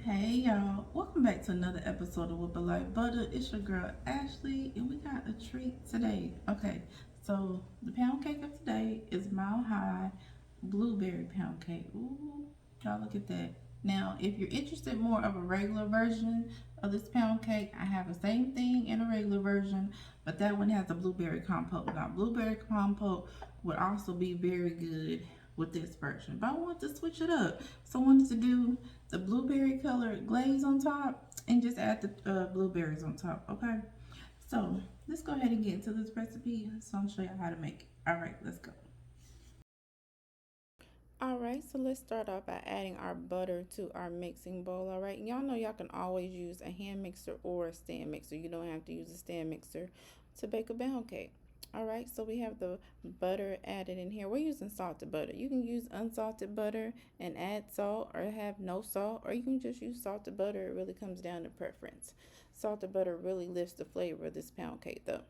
Hey y'all, welcome back to another episode of Whip It Like Butter. It's your girl Ashley, and we got a treat today. Okay, so the pound cake of today is Mile High Blueberry Pound Cake. Ooh, y'all look at that. Now, if you're interested more of a regular version of this pound cake, I have the same thing in a regular version, but that one has a blueberry compote. Now, blueberry compote would also be very good with this version, but I want to switch it up. So I wanted to do the blueberry colored glaze on top and just add the blueberries on top. Okay, so let's go ahead and get into this recipe. So I'll show you how to make it. All right, let's go. Alright, so let's start off by adding our butter to our mixing bowl. Alright, y'all know y'all can always use a hand mixer or a stand mixer. You don't have to use a stand mixer to bake a pound cake. Alright, so we have the butter added in here. We're using salted butter. You can use unsalted butter and add salt, or have no salt, or you can just use salted butter. It really comes down to preference. Salted butter really lifts the flavor of this pound cake though.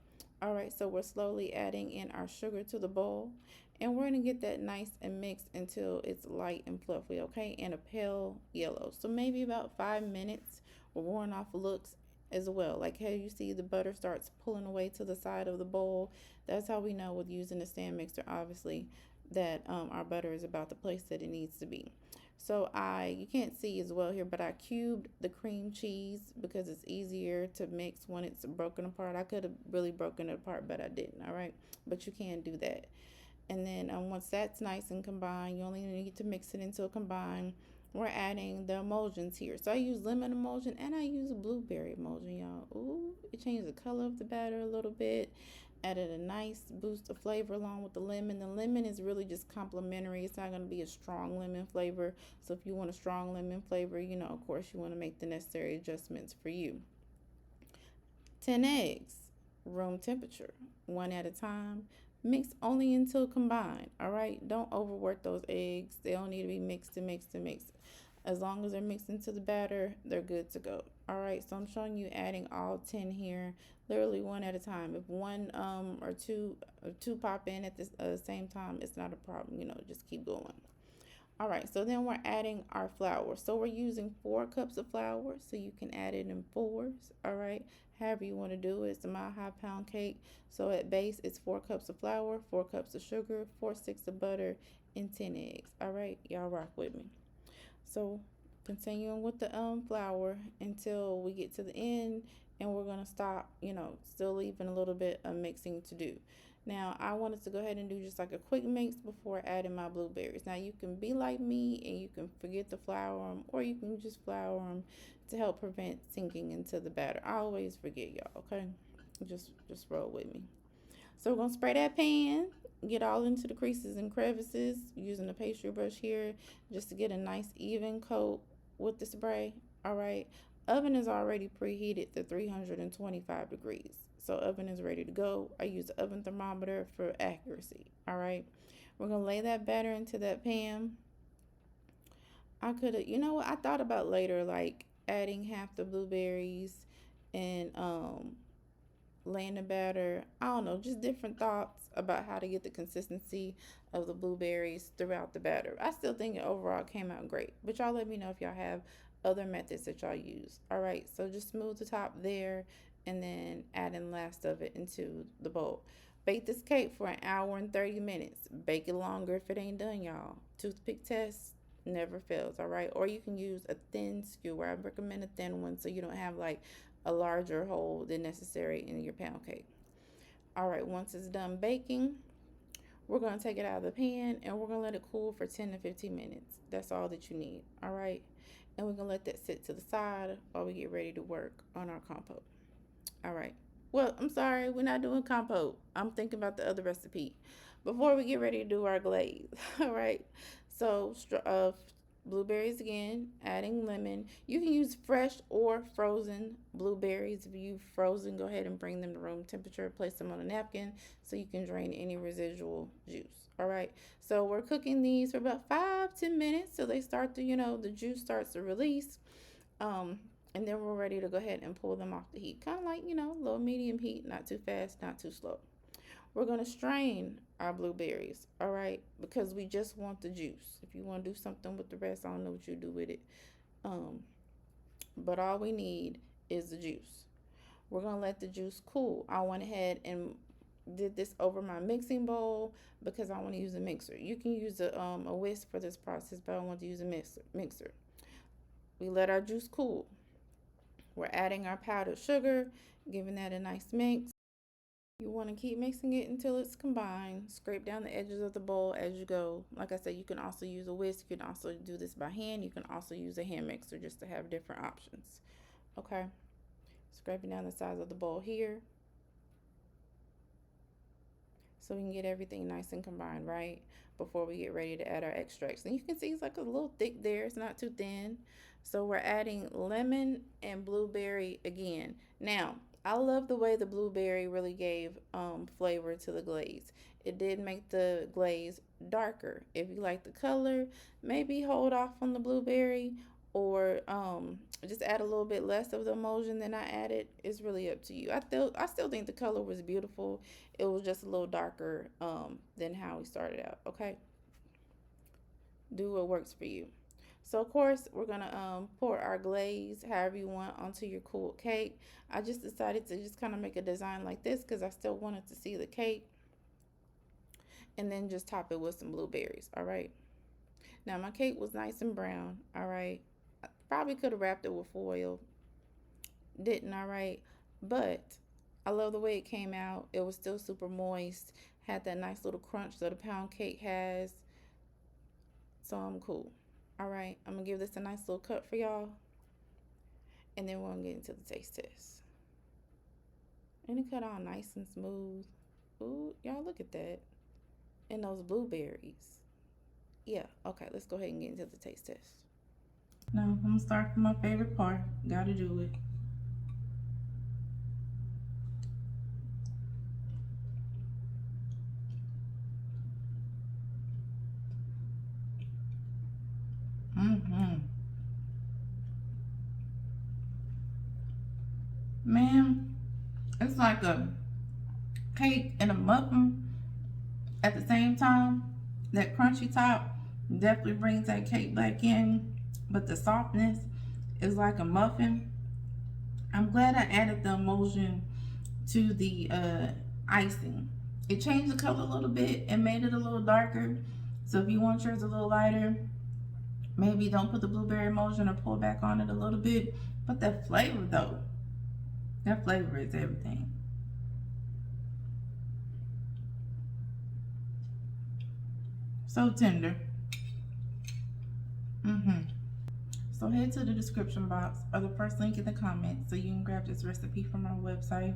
Alright, so we're slowly adding in our sugar to the bowl. And we're going to get that nice and mixed until it's light and fluffy, okay? And a pale yellow. So maybe about 5 minutes. We're going off looks as well. Like how you see the butter starts pulling away to the side of the bowl. That's how we know with using a stand mixer, obviously, that our butter is about the place that it needs to be. So you can't see as well here, but I cubed the cream cheese because it's easier to mix when it's broken apart. I could have really broken it apart, but I didn't, all right? But you can do that. And then once that's nice and combined, you only need to mix it until combined. We're adding the emulsions here. So I use lemon emulsion and I use blueberry emulsion, y'all. Ooh, it changed the color of the batter a little bit. Added a nice boost of flavor along with the lemon. The lemon is really just complimentary. It's not going to be a strong lemon flavor. So if you want a strong lemon flavor, of course, you want to make the necessary adjustments for you. 10 eggs, room temperature, one at a time. Mix only until combined, all right? Don't overwork those eggs. They don't need to be mixed and mixed and mixed. As long as they're mixed into the batter, they're good to go. All right, so I'm showing you adding all 10 here, literally one at a time. If one or two pop in at the same time, it's not a problem. Just keep going. All right, so then we're adding our flour. So we're using 4 cups of flour, so you can add it in fours, all right? However you want to do it. It's a Mile High pound cake. So at base, it's 4 cups of flour, 4 cups of sugar, 4 sticks of butter, and 10 eggs. All right, y'all rock with me. So continuing with the flour until we get to the end, and we're gonna stop. Still leaving a little bit of mixing to do. Now I wanted to go ahead and do just like a quick mix before adding my blueberries. Now you can be like me and you can forget to flour them, or you can just flour them to help prevent sinking into the batter. I always forget, y'all. Okay, just roll with me. So we're gonna spray that pan, get all into the creases and crevices using a pastry brush here just to get a nice even coat with the spray. All right. Oven is already preheated to 325 degrees. So oven is ready to go. I use the oven thermometer for accuracy. All right. We're gonna lay that batter into that pan. I could have, what? I thought about later, like adding half the blueberries and laying the batter. I don't know, just different thoughts about how to get the consistency of the blueberries throughout the batter. I still think it overall came out great, but y'all let me know if y'all have other methods that y'all use. All right, so just smooth the top there and then adding last of it into the bowl. Bake this cake for an hour and 30 minutes. Bake it longer if it ain't done, y'all. Toothpick test never fails, all right? Or you can use a thin skewer. I recommend a thin one so you don't have like a larger hole than necessary in your pound cake. All right, once it's done baking, we're going to take it out of the pan and we're going to let it cool for 10 to 15 minutes. That's all that you need. All right, and we're going to let that sit to the side while we get ready to work on our compote. All right. Well, I'm sorry, we're not doing compote. I'm thinking about the other recipe. Before we get ready to do our glaze, all right. So, blueberries again, adding lemon. You can use fresh or frozen blueberries. If you frozen, go ahead and bring them to room temperature. Place them on a napkin so you can drain any residual juice. All right. So we're cooking these for about 5-10 minutes so they start to, the juice starts to release. And then we're ready to go ahead and pull them off the heat. Kind of like, low medium heat, not too fast, not too slow. We're going to strain our blueberries, all right, because we just want the juice. If you want to do something with the rest, I don't know what you do with it. Um, but all we need is the juice. We're gonna let the juice cool. I went ahead and did this over my mixing bowl because I want to use a mixer. You can use a whisk for this process, but I want to use a mixer. We let our juice cool. We're adding our powdered sugar, giving that a nice mix. You want to keep mixing it until it's combined. Scrape down the edges of the bowl as you go. Like I said, you can also use a whisk. You can also do this by hand. You can also use a hand mixer just to have different options. Okay, scraping down the sides of the bowl here so we can get everything nice and combined, right? Before we get ready to add our extracts. And you can see it's like a little thick there. It's not too thin. So we're adding lemon and blueberry again. Now, I love the way the blueberry really gave flavor to the glaze. It did make the glaze darker. If you like the color, maybe hold off on the blueberry or just add a little bit less of the emulsion than I added. It's really up to you. I still think the color was beautiful. It was just a little darker than how we started out. Okay, do what works for you. So of course we're gonna pour our glaze however you want onto your cooled cake. I just decided to just kind of make a design like this because I still wanted to see the cake, and then just top it with some blueberries. All right. Now my cake was nice and brown. All right. I probably could have wrapped it with foil. Didn't. All right. But I love the way it came out. It was still super moist. Had that nice little crunch that a pound cake has. So I'm cool. All right. I'm gonna give this a nice little cut for y'all, and then we're gonna get into the taste test. And it cut all nice and smooth. Ooh, y'all look at that. And those blueberries. Yeah. Okay. Let's go ahead and get into the taste test. Now I'm gonna start from my favorite part. Gotta do it. Man, it's like a cake and a muffin at the same time. That crunchy top definitely brings that cake back in, but the softness is like a muffin. I'm glad I added the emulsion to the icing. It changed the color a little bit and made it a little darker. So if you want yours a little lighter, maybe don't put the blueberry emulsion or pull back on it a little bit. But that flavor though, that flavor is everything. So tender. So head to the description box or the first link in the comments so you can grab this recipe from our website.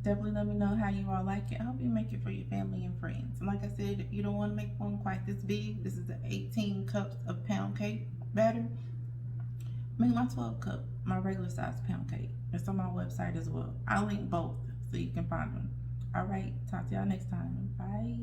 Definitely let me know how you all like it. I hope you make it for your family and friends. And like I said, if you don't want to make one quite this big, this is the 18 cups of pound cake batter. Make my 12 cup, my regular size pound cake. It's on my website as well. I'll link both so you can find them. All right, talk to y'all next time. Bye.